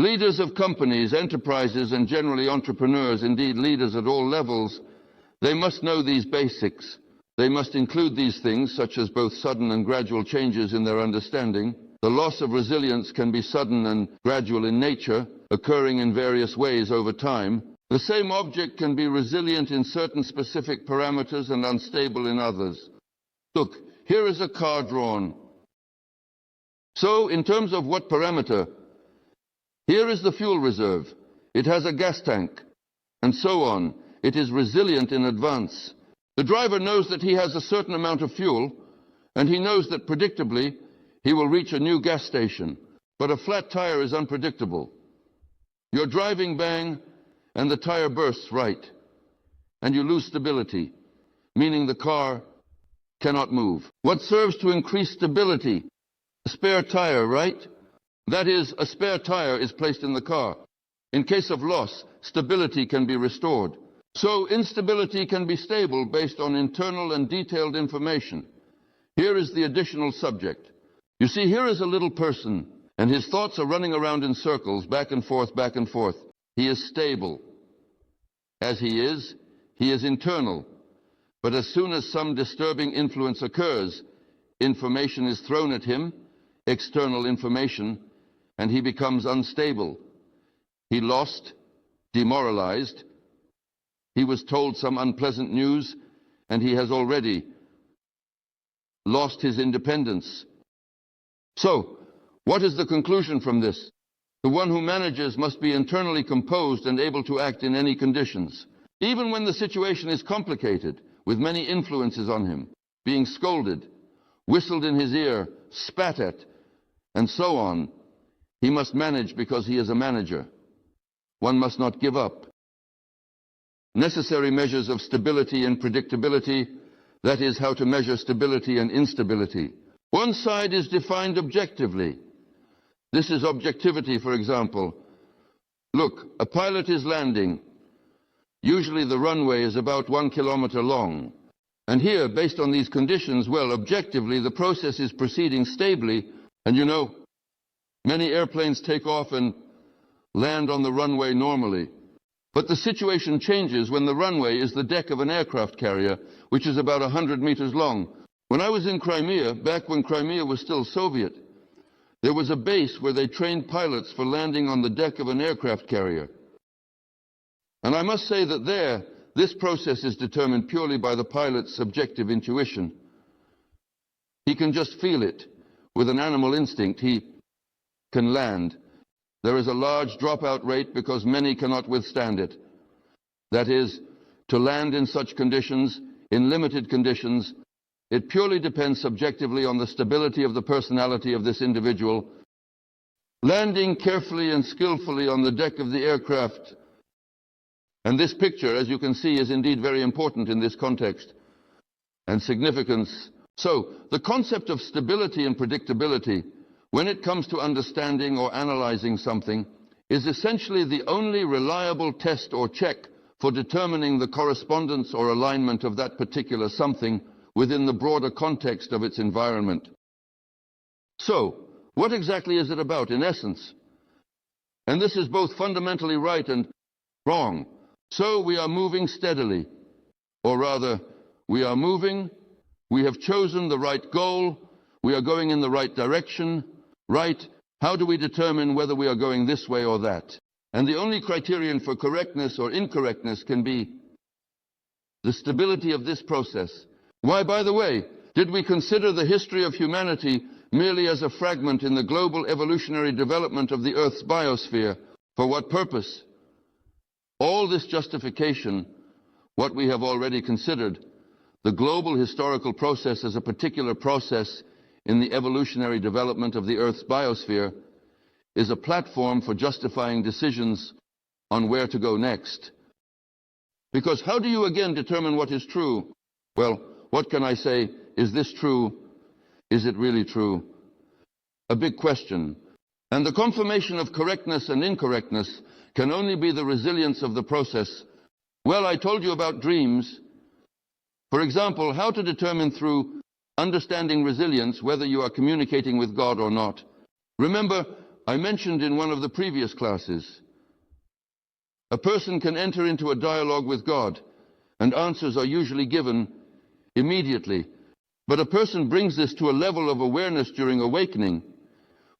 Leaders of companies, enterprises, and generally entrepreneurs, indeed leaders at all levels, they must know these basics. They must include these things, such as both sudden and gradual changes in their understanding. The loss of resilience can be sudden and gradual in nature, occurring in various ways over time. The same object can be resilient in certain specific parameters and unstable in others. Look, here is a car drawn. So, in terms of what parameter? Here is the fuel reserve. It has a gas tank, and so on. It is resilient in advance. The driver knows that he has a certain amount of fuel, and he knows that predictably he will reach a new gas station. But a flat tire is unpredictable. You're driving bang, and the tire bursts right, and you lose stability, meaning the car cannot move. What serves to increase stability? A spare tire, right? That is, a spare tire is placed in the car. In case of loss, stability can be restored. So instability can be stable based on internal and detailed information. Here is the additional subject. You see, here is a little person, and his thoughts are running around in circles, back and forth, back and forth. He is stable. As he is internal. But as soon as some disturbing influence occurs, information is thrown at him, external information, and he becomes unstable. He lost, demoralized. He was told some unpleasant news, and he has already lost his independence. So, what is the conclusion from this? The one who manages must be internally composed and able to act in any conditions. Even when the situation is complicated, with many influences on him, being scolded, whistled in his ear, spat at, and so on, he must manage because he is a manager. One must not give up. Necessary measures of stability and predictability, that is how to measure stability and instability. One side is defined objectively. This is objectivity, for example. Look, a pilot is landing. Usually the runway is about 1 kilometer long. And here, based on these conditions, well, objectively, the process is proceeding stably. And you know, many airplanes take off and land on the runway normally. But the situation changes when the runway is the deck of an aircraft carrier, which is about 100 meters long. When I was in Crimea, back when Crimea was still Soviet, there was a base where they trained pilots for landing on the deck of an aircraft carrier. And I must say that there, this process is determined purely by the pilot's subjective intuition. He can just feel it. With an animal instinct, he can land. There is a large dropout rate because many cannot withstand it. That is, to land in such conditions, in limited conditions, it purely depends subjectively on the stability of the personality of this individual. Landing carefully and skillfully on the deck of the aircraft. And this picture, as you can see, is indeed very important in this context and significance. So, the concept of stability and predictability, when it comes to understanding or analyzing something, is essentially the only reliable test or check for determining the correspondence or alignment of that particular something within the broader context of its environment. So, what exactly is it about in essence? And this is both fundamentally right and wrong. So we are moving steadily, or rather, we are moving, we have chosen the right goal, we are going in the right direction, right? How do we determine whether we are going this way or that? And the only criterion for correctness or incorrectness can be the stability of this process. Why, by the way, did we consider the history of humanity merely as a fragment in the global evolutionary development of the Earth's biosphere? For what purpose? All this justification, what we have already considered, the global historical process as a particular process in the evolutionary development of the Earth's biosphere, is a platform for justifying decisions on where to go next. Because how do you again determine what is true? Well, what can I say? Is this true? Is it really true? A big question. And the confirmation of correctness and incorrectness can only be the resilience of the process. Well, I told you about dreams. For example, how to determine through understanding resilience whether you are communicating with God or not. Remember, I mentioned in one of the previous classes, a person can enter into a dialogue with God, and answers are usually given immediately. But a person brings this to a level of awareness during awakening,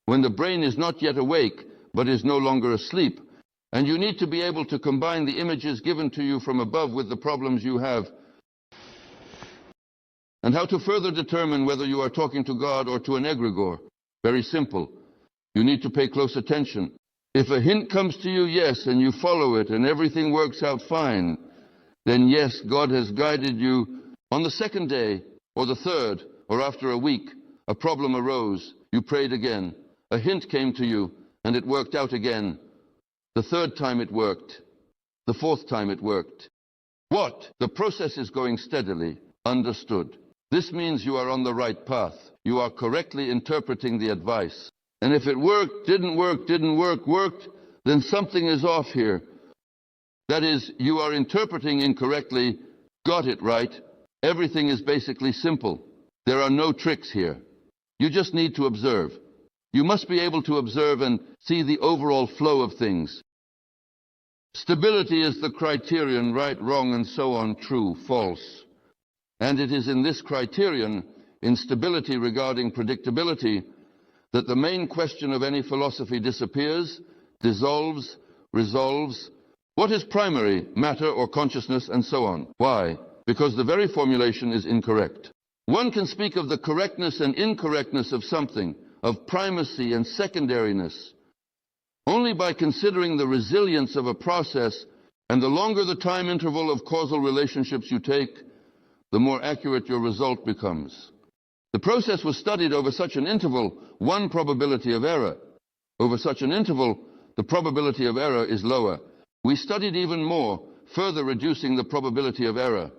when the brain is not yet awake, but is no longer asleep. And you need to be able to combine the images given to you from above with the problems you have. And how to further determine whether you are talking to God or to an egregore. Very simple. You need to pay close attention. If a hint comes to you, yes, and you follow it, and everything works out fine, then yes, God has guided you. On the second day, or the third, or after a week, a problem arose. You prayed again. A hint came to you, and it worked out again. The third time it worked. The fourth time it worked. What? The process is going steadily. Understood. This means you are on the right path. You are correctly interpreting the advice. And if it worked, didn't work, worked, then something is off here. That is, you are interpreting incorrectly, got it right. Everything is basically simple. There are no tricks here. You just need to observe. You must be able to observe and see the overall flow of things. Stability is the criterion, right, wrong, and so on, true, false. And it is in this criterion, in stability regarding predictability, that the main question of any philosophy disappears, dissolves, resolves. What is primary, matter or consciousness, and so on? Why? Because the very formulation is incorrect. One can speak of the correctness and incorrectness of something, of primacy and secondariness, only by considering the resilience of a process, and the longer the time interval of causal relationships you take, the more accurate your result becomes. The process was studied over such an interval, one probability of error. Over such an interval, the probability of error is lower. We studied even more, further reducing the probability of error.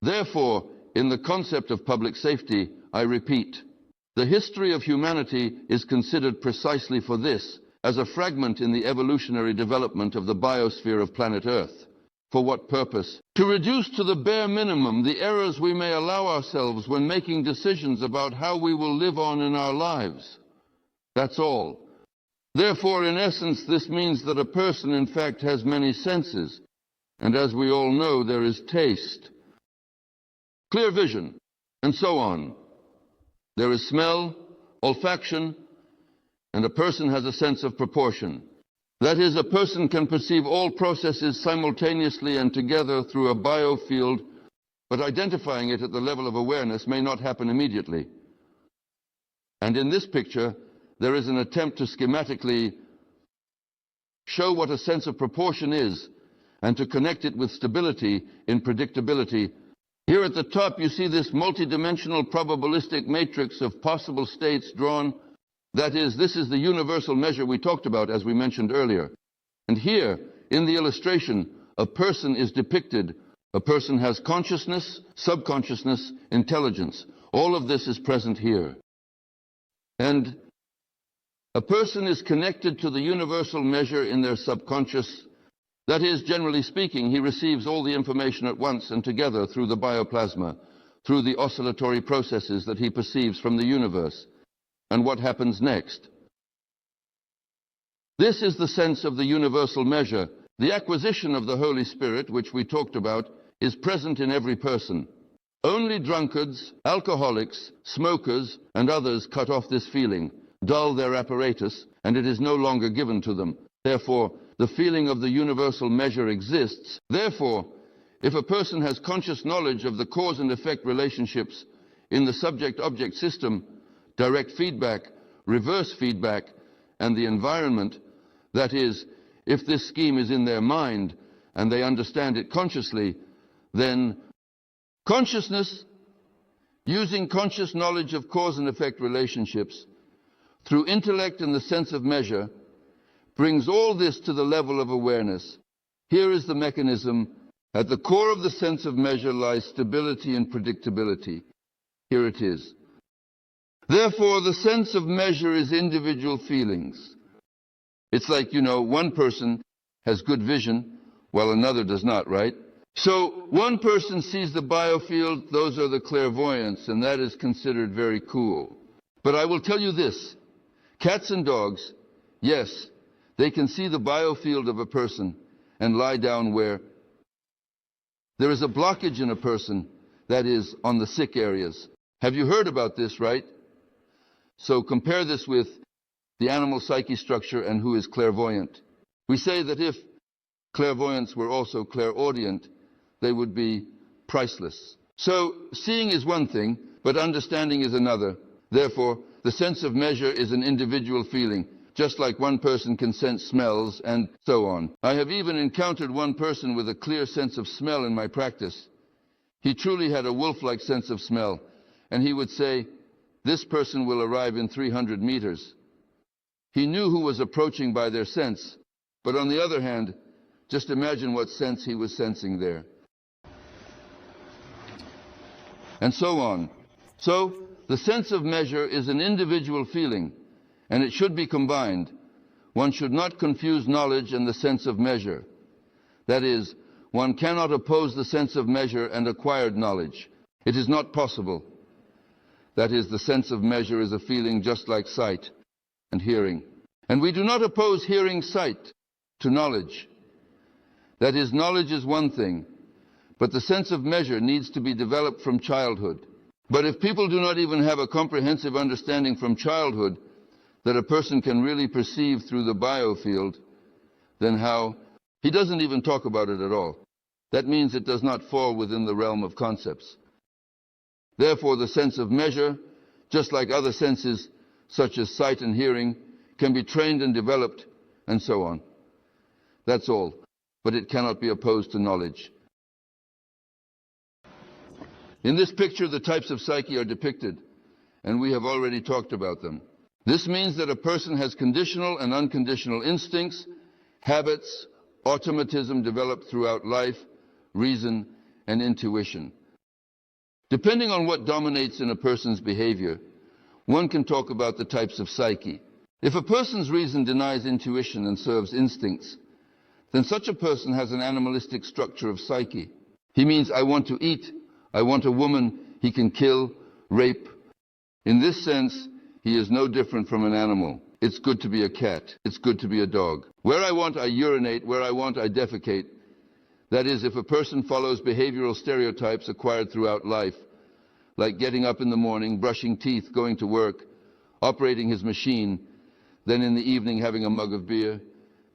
Therefore, in the concept of public safety, I repeat, the history of humanity is considered precisely for this, as a fragment in the evolutionary development of the biosphere of planet Earth. For what purpose? To reduce to the bare minimum the errors we may allow ourselves when making decisions about how we will live on in our lives. That's all. Therefore, in essence, this means that a person, in fact, has many senses. And as we all know, there is taste, clear vision, and so on. There is smell, olfaction, and a person has a sense of proportion. That is, a person can perceive all processes simultaneously and together through a biofield, but identifying it at the level of awareness may not happen immediately. And in this picture, there is an attempt to schematically show what a sense of proportion is, and to connect it with stability in predictability. Here at the top, you see this multidimensional probabilistic matrix of possible states drawn. That is, this is the universal measure we talked about, as we mentioned earlier. And here, in the illustration, a person is depicted. A person has consciousness, subconsciousness, intelligence. All of this is present here. And a person is connected to the universal measure in their subconscious. That is, generally speaking, he receives all the information at once and together through the bioplasma, through the oscillatory processes that he perceives from the universe. And what happens next? This is the sense of the universal measure. The acquisition of the Holy Spirit, which we talked about, is present in every person. Only drunkards, alcoholics, smokers, and others cut off this feeling, dull their apparatus, and it is no longer given to them. Therefore, the feeling of the universal measure exists. Therefore, if a person has conscious knowledge of the cause and effect relationships in the subject-object system, direct feedback, reverse feedback, and the environment, that is, if this scheme is in their mind and they understand it consciously, then consciousness, using conscious knowledge of cause and effect relationships, through intellect and the sense of measure, brings all this to the level of awareness. Here is the mechanism. At the core of the sense of measure lies stability and predictability. Here it is. Therefore, the sense of measure is individual feelings. It's like, one person has good vision while another does not, right? So one person sees the biofield, those are the clairvoyants, and that is considered very cool. But I will tell you this, cats and dogs, Yes, they can see the biofield of a person and lie down where there is a blockage in a person, that is, on the sick areas. Have you heard about this, right? So compare this with the animal psyche structure and who is clairvoyant. We say that if clairvoyants were also clairaudient, they would be priceless. So seeing is one thing, but understanding is another. Therefore, the sense of measure is an individual feeling, just like one person can sense smells and so on. I have even encountered one person with a clear sense of smell in my practice. He truly had a wolf-like sense of smell, and he would say, "This person will arrive in 300 meters." He knew who was approaching by their sense, but on the other hand, just imagine what sense he was sensing there. And so on. So, the sense of measure is an individual feeling, and it should be combined. One should not confuse knowledge and the sense of measure. That is, one cannot oppose the sense of measure and acquired knowledge. It is not possible. That is, the sense of measure is a feeling just like sight and hearing. And we do not oppose hearing, sight to knowledge. That is, knowledge is one thing, but the sense of measure needs to be developed from childhood. But if people do not even have a comprehensive understanding from childhood that a person can really perceive through the biofield, then how? He doesn't even talk about it at all. That means it does not fall within the realm of concepts. Therefore, the sense of measure, just like other senses, such as sight and hearing, can be trained and developed, and so on. That's all. But it cannot be opposed to knowledge. In this picture, the types of psyche are depicted, and we have already talked about them. This means that a person has conditional and unconditional instincts, habits, automatism developed throughout life, reason, and intuition. Depending on what dominates in a person's behavior, one can talk about the types of psyche. If a person's reason denies intuition and serves instincts, then such a person has an animalistic structure of psyche. He means, I want to eat, I want a woman he can kill, rape. In this sense, he is no different from an animal. It's good to be a cat. It's good to be a dog. Where I want, I urinate. Where I want, I defecate. That is, if a person follows behavioral stereotypes acquired throughout life, like getting up in the morning, brushing teeth, going to work, operating his machine, then in the evening having a mug of beer,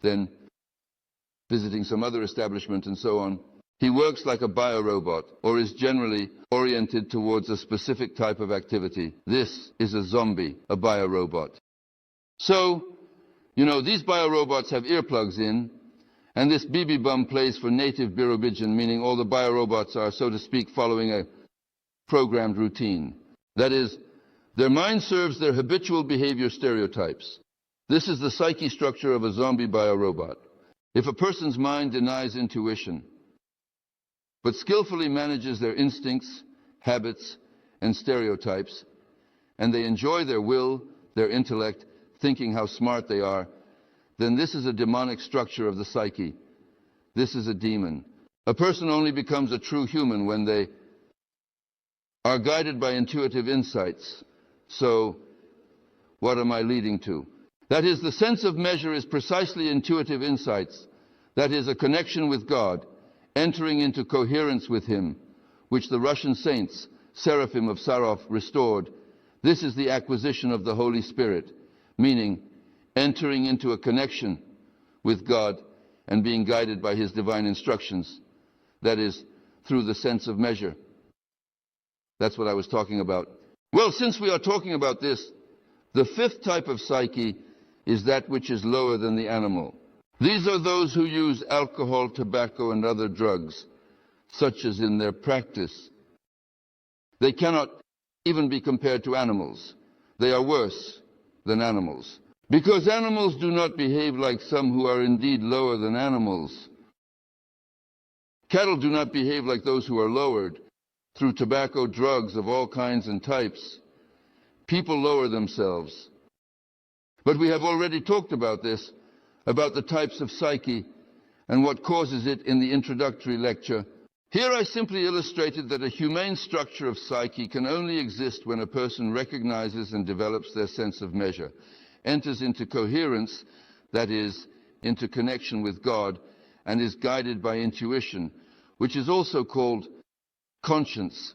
then visiting some other establishment and so on, he works like a biorobot, or is generally oriented towards a specific type of activity. This is a zombie, a biorobot. So, these biorobots have earplugs in, and this BB bum plays for native Birobijan, meaning all the biorobots are, so to speak, following a programmed routine. That is, their mind serves their habitual behavior stereotypes. This is the psyche structure of a zombie biorobot. If a person's mind denies intuition, but skillfully manages their instincts, habits, and stereotypes, and they enjoy their will, their intellect, thinking how smart they are, then this is a demonic structure of the psyche. This is a demon. A person only becomes a true human when they are guided by intuitive insights. So, what am I leading to? That is, the sense of measure is precisely intuitive insights. That is, a connection with God, entering into coherence with Him, which the Russian saints, Seraphim of Sarov, restored. This is the acquisition of the Holy Spirit, meaning entering into a connection with God and being guided by His divine instructions. That is, through the sense of measure. That's what I was talking about. Well, since we are talking about this, the fifth type of psyche is that which is lower than the animal. These are those who use alcohol, tobacco, and other drugs, such as in their practice. They cannot even be compared to animals. They are worse than animals. Because animals do not behave like some who are indeed lower than animals. Cattle do not behave like those who are lowered through tobacco, drugs of all kinds and types. People lower themselves. But we have already talked about this, about the types of psyche and what causes it in the introductory lecture. Here I simply illustrated that a humane structure of psyche can only exist when a person recognizes and develops their sense of measure. enters into coherence, that is, into connection with God, and is guided by intuition, which is also called conscience.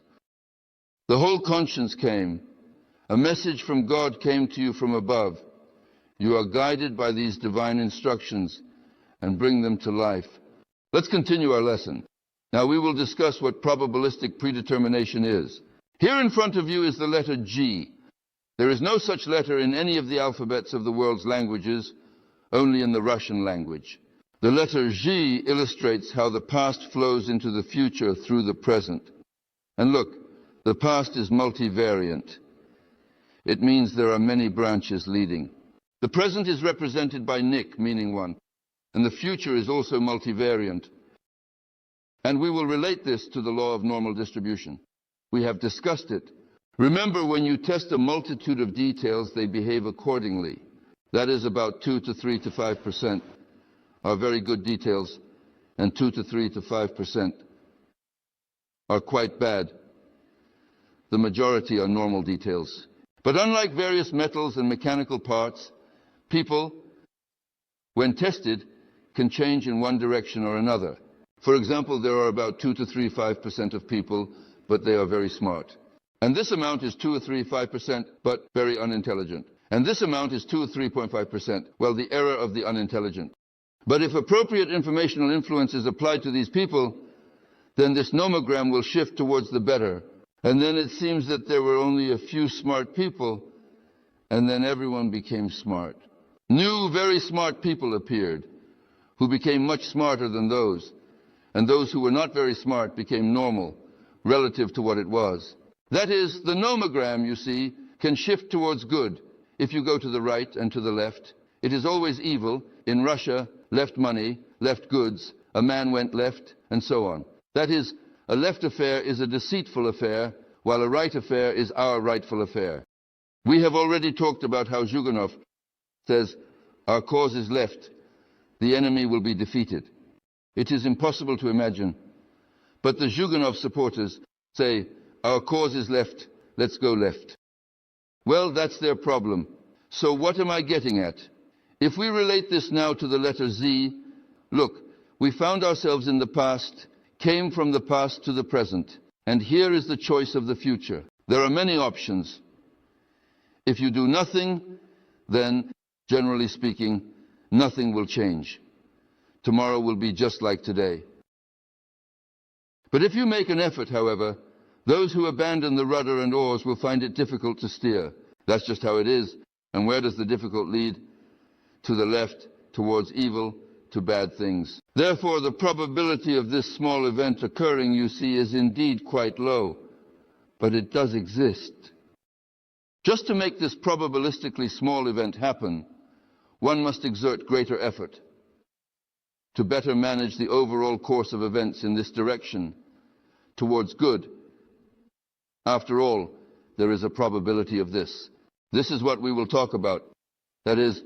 The whole conscience came. A message from God came to you from above. You are guided by these divine instructions and bring them to life. Let's continue our lesson. Now we will discuss what probabilistic predetermination is. Here in front of you is the letter G. There is no such letter in any of the alphabets of the world's languages, only in the Russian language. The letter G illustrates how the past flows into the future through the present. And look, the past is multivariant. It means there are many branches leading. The present is represented by Nick, meaning one, and the future is also multivariant. And we will relate this to the law of normal distribution. We have discussed it. Remember, when you test a multitude of details, they behave accordingly. That is, about 2 to 3 to 5% are very good details, and 2 to 3 to 5% are quite bad. The majority are normal details. But unlike various metals and mechanical parts, people, when tested, can change in one direction or another. For example, there are about 2 to 5% of people, but they are very smart. And this amount is 2 or 5%, but very unintelligent. And this amount is 2 or 3.5%, well, the error of the unintelligent. But if appropriate informational influence is applied to these people, then this nomogram will shift towards the better. And then it seems that there were only a few smart people, and then everyone became smart. New, very smart people appeared, who became much smarter than those, and those who were not very smart became normal, relative to what it was. That is, the nomogram, you see, can shift towards good if you go to the right and to the left. It is always evil. In Russia, left money, left goods, a man went left, and so on. That is, a left affair is a deceitful affair, while a right affair is our rightful affair. We have already talked about how Zhuganov says, our cause is left, the enemy will be defeated. It is impossible to imagine. But the Zhuganov supporters say, our cause is left, let's go left. Well, that's their problem. So what am I getting at? If we relate this now to the letter Z, look, we found ourselves in the past, came from the past to the present, and here is the choice of the future. There are many options. If you do nothing, then, generally speaking, nothing will change. Tomorrow will be just like today. But if you make an effort, however, those who abandon the rudder and oars will find it difficult to steer. That's just how it is. And where does the difficult lead? To the left, towards evil, to bad things. Therefore, the probability of this small event occurring, you see, is indeed quite low. But it does exist. Just to make this probabilistically small event happen, one must exert greater effort to better manage the overall course of events in this direction, towards good. After all, there is a probability of this. This is what we will talk about. That is,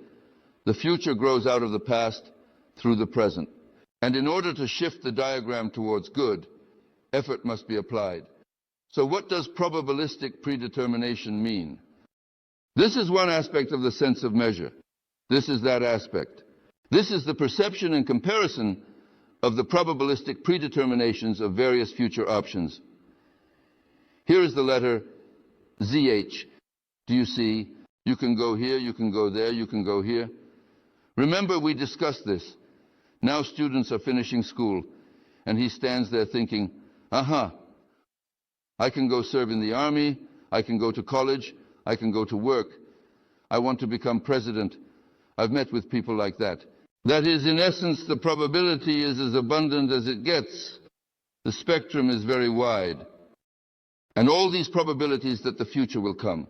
the future grows out of the past through the present. And in order to shift the diagram towards good, effort must be applied. So what does probabilistic predetermination mean? This is one aspect of the sense of measure. This is that aspect. This is the perception and comparison of the probabilistic predeterminations of various future options. Here is the letter ZH. Do you see? You can go here, you can go there, you can go here. Remember, we discussed this. Now students are finishing school, and he stands there thinking, aha, I can go serve in the army, I can go to college, I can go to work. I want to become president. I've met with people like that. That is, in essence, the probability is as abundant as it gets. The spectrum is very wide. And all these probabilities that the future will come,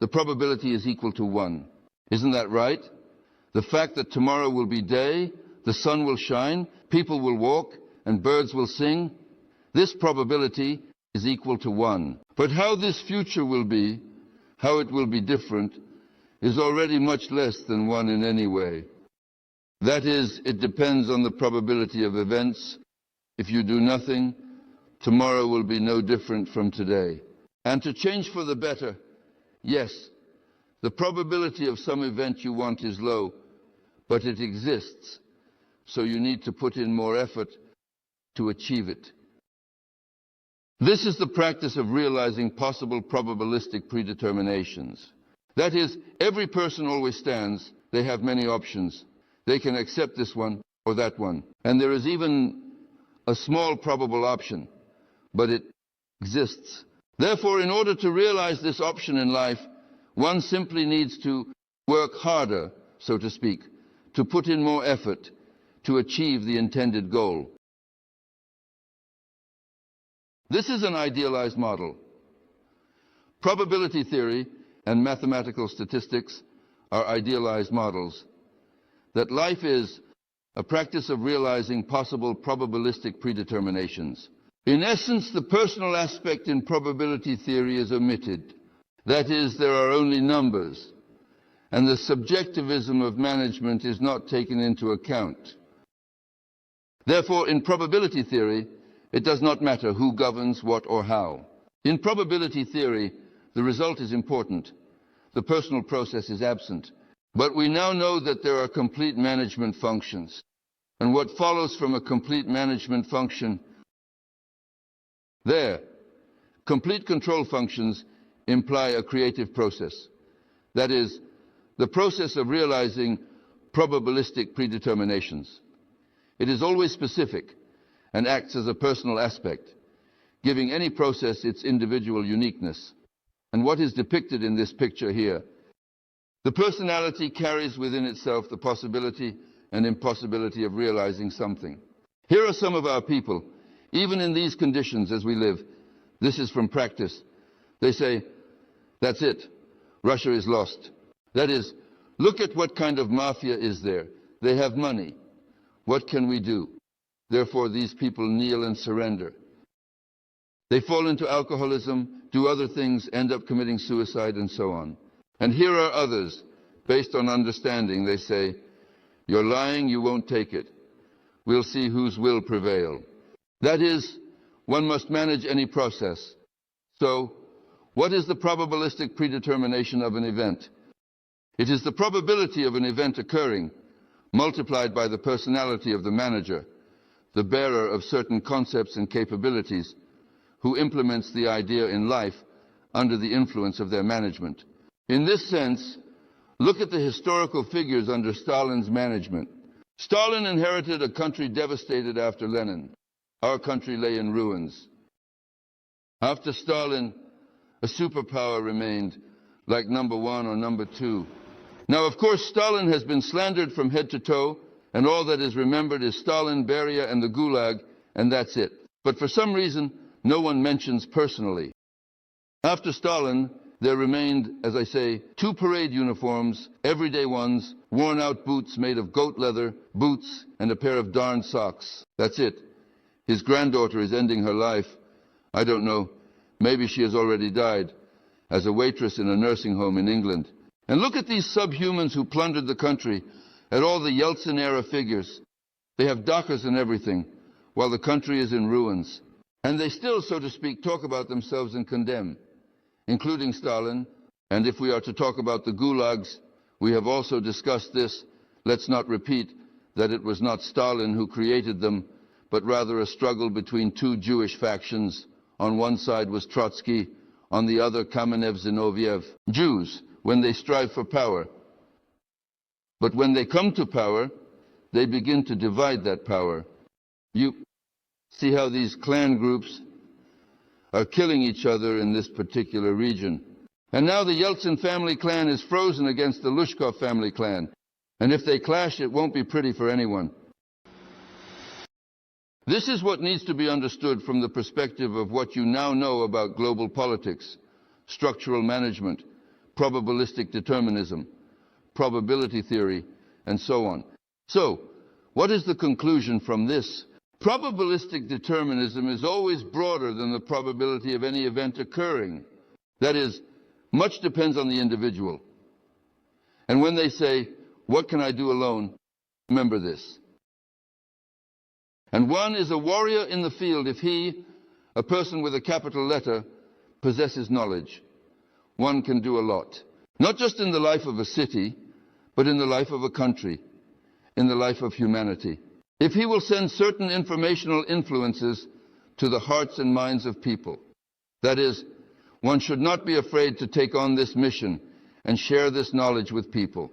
the probability is equal to 1. Isn't that right? The fact that tomorrow will be day, the sun will shine, people will walk, and birds will sing, this probability is equal to 1. But how this future will be, how it will be different, is already much less than 1 in any way. That is, it depends on the probability of events. If you do nothing, tomorrow will be no different from today. And to change for the better, yes, The probability of some event you want is low, but it exists, so you need to put in more effort to achieve it. This is the practice of realizing possible probabilistic predeterminations. That is, every person always stands. They have many options. They can accept this one or that one. And there is even a small probable option, but it exists. Therefore, in order to realize this option in life, one simply needs to work harder, so to speak, to put in more effort to achieve the intended goal. This is an idealized model. Probability theory and mathematical statistics are idealized models. That life is a practice of realizing possible probabilistic predeterminations. In essence, the personal aspect in probability theory is omitted. That is, there are only numbers, and the subjectivism of management is not taken into account. Therefore, in probability theory, it does not matter who governs what or how. In probability theory, the result is important. The personal process is absent. But we now know that there are complete management functions. And what follows from a complete management function? Complete control functions imply a creative process. That is, the process of realizing probabilistic predeterminations. It is always specific and acts as a personal aspect, giving any process its individual uniqueness. And what is depicted in this picture here? The personality carries within itself the possibility and impossibility of realizing something. Here are some of our people, even in these conditions as we live. This is from practice. They say, that's it, Russia is lost. That is, look at what kind of mafia is there. They have money. What can we do? Therefore, these people kneel and surrender. They fall into alcoholism, do other things, end up committing suicide, and so on. And here are others, based on understanding. They say, you're lying, you won't take it. We'll see whose will prevail. That is, one must manage any process. So, what is the probabilistic predetermination of an event? It is the probability of an event occurring, multiplied by the personality of the manager, the bearer of certain concepts and capabilities, who implements the idea in life under the influence of their management. In this sense, look at the historical figures under Stalin's management. Stalin inherited a country devastated after Lenin. Our country lay in ruins. After Stalin, a superpower remained, like number one or number two. Now, of course, Stalin has been slandered from head to toe, and all that is remembered is Stalin, Beria, and the Gulag, and that's it. But for some reason, no one mentions personally. After Stalin, there remained, as I say, 2 parade uniforms, everyday ones, worn-out boots made of goat leather, boots, and a pair of darned socks. That's it. His granddaughter is ending her life. I don't know. Maybe she has already died, as a waitress in a nursing home in England. And look at these subhumans who plundered the country, at all the Yeltsin-era figures. They have dakas and everything, while the country is in ruins. And they still, so to speak, talk about themselves and condemn, including Stalin. And if we are to talk about the gulags, we have also discussed this. Let's not repeat that it was not Stalin who created them, but rather a struggle between 2 Jewish factions. On one side was Trotsky, on the other Kamenev-Zinoviev. Jews, when they strive for power. But when they come to power, they begin to divide that power. You see how these clan groups are killing each other in this particular region. And now the Yeltsin family clan is frozen against the Lushkov family clan. And if they clash, it won't be pretty for anyone. This is what needs to be understood from the perspective of what you now know about global politics, structural management, probabilistic determinism, probability theory, and so on. So, what is the conclusion from this? Probabilistic determinism is always broader than the probability of any event occurring. That is, much depends on the individual. And when they say, what can I do alone? Remember this. And one is a warrior in the field if he, a person with a capital letter, possesses knowledge. One can do a lot. not just in the life of a city, but in the life of a country, in the life of humanity. If he will send certain informational influences to the hearts and minds of people, that is, one should not be afraid to take on this mission and share this knowledge with people.